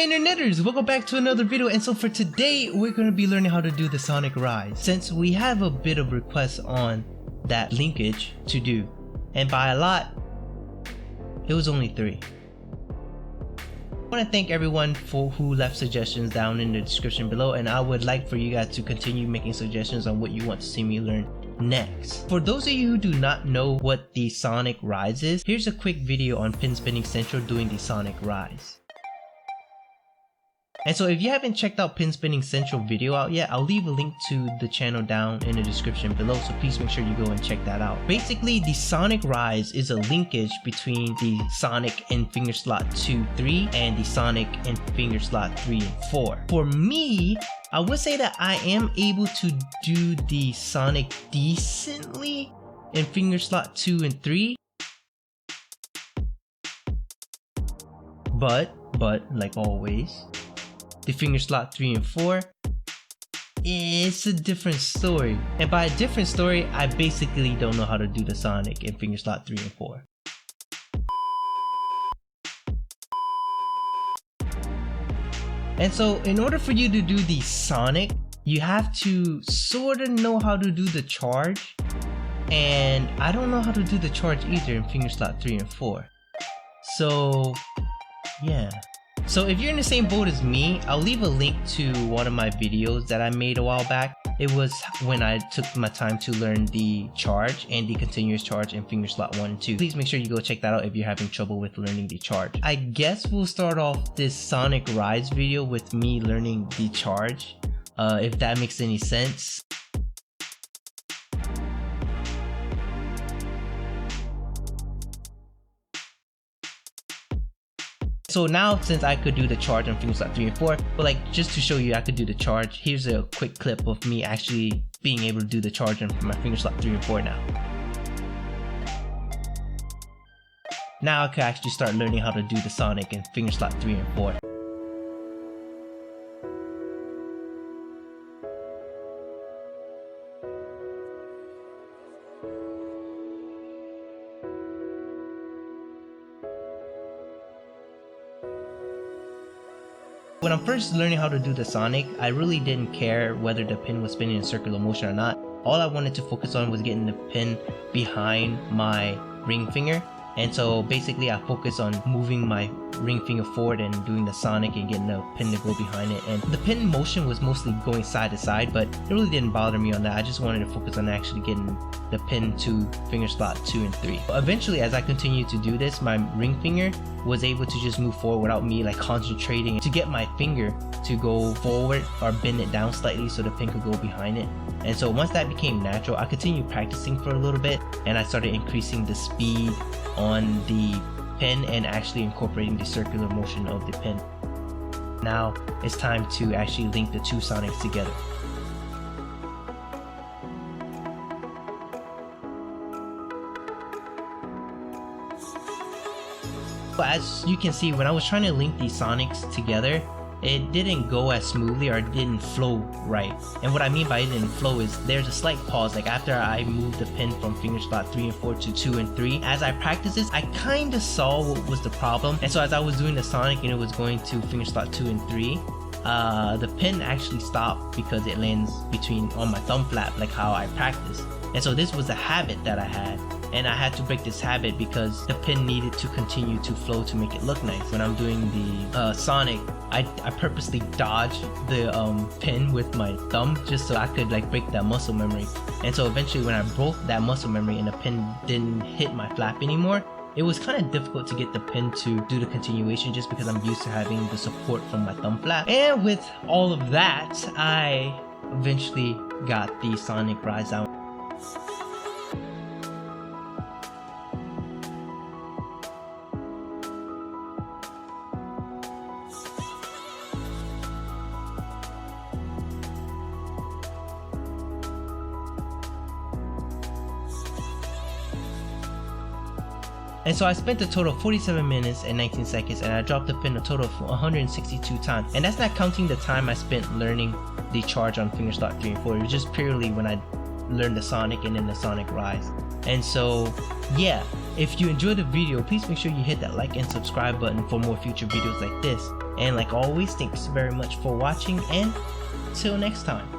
interneters, welcome back to another video. And so for today we're going to be learning how to do the sonic rise, since we have a bit of requests on that linkage to do, and by a lot it was only 3. I want to thank everyone who left suggestions down in the description below, and I would like for you guys to continue making suggestions on what you want to see me learn next. For those of you who do not know what the sonic rise is, here's a quick video on Penspinning Central doing the sonic rise. And so if you haven't checked out Penspinning Central video out yet, I'll leave a link to the channel down in the description below, so please make sure you go and check that out. Basically, the sonic rise is a linkage between the sonic in finger slot 2-3 and the sonic in finger slot 3 and 4. For me, I would say that I am able to do the sonic decently in finger slot 2 and 3, but like always, the finger slot 3 and 4, it's a different story. And by a different story, I basically don't know how to do the sonic in finger slot 3 and 4. And so in order for you to do the sonic, you have to sort of know how to do the charge. And I don't know how to do the charge either in finger slot 3 and 4. So yeah. So if you're in the same boat as me, I'll leave a link to one of my videos that I made a while back. It was when I took my time to learn the charge and the continuous charge in finger slot 1 and 2. Please make sure you go check that out if you're having trouble with learning the charge. I guess we'll start off this sonic rise video with me learning the charge, if that makes any sense. So now, since I could do the charge on finger slot 3 and 4, but like just to show you I could do the charge, here's a quick clip of me actually being able to do the charge on my finger slot 3 and 4 now. Now I could actually start learning how to do the sonic in finger slot 3 and 4. When I'm first learning how to do the sonic, I really didn't care whether the pin was spinning in circular motion or not. All I wanted to focus on was getting the pin behind my ring finger. And so basically I focused on moving my ring finger forward and doing the sonic and getting the pin to go behind it. And the pin motion was mostly going side to side, but it really didn't bother me on that. I just wanted to focus on actually getting the pin to finger slot 2 and 3. Eventually, as I continued to do this, my ring finger was able to just move forward without me like concentrating to get my finger to go forward or bend it down slightly so the pin could go behind it. And so once that became natural, I continued practicing for a little bit, and I started increasing the speed on the pin and actually incorporating the circular motion of the pin. Now it's time to actually link the two sonics together. But as you can see, when I was trying to link these sonics together, it didn't go as smoothly, or it didn't flow right. And what I mean by it didn't flow is there's a slight pause. Like after I moved the pin from finger slot 3 and 4 to 2 and 3, as I practiced this, I kind of saw what was the problem. And so as I was doing the sonic and it was going to finger slot 2 and 3, the pin actually stopped because it lands on my thumb flap, like how I practiced. And so this was a habit that I had, and I had to break this habit because the pin needed to continue to flow to make it look nice. When I'm doing the sonic, I purposely dodged the pin with my thumb just so I could like break that muscle memory. And so eventually when I broke that muscle memory and the pin didn't hit my flap anymore, it was kind of difficult to get the pin to do the continuation just because I'm used to having the support from my thumb flap. And with all of that, I eventually got the sonic rise out. And so I spent a total of 47 minutes and 19 seconds, and I dropped the pin a total of 162 times. And that's not counting the time I spent learning the charge on finger slot 3 and 4. It was just purely when I learned the sonic and then the sonic rise. And so yeah, if you enjoyed the video, please make sure you hit that like and subscribe button for more future videos like this. And like always, thanks very much for watching, and till next time.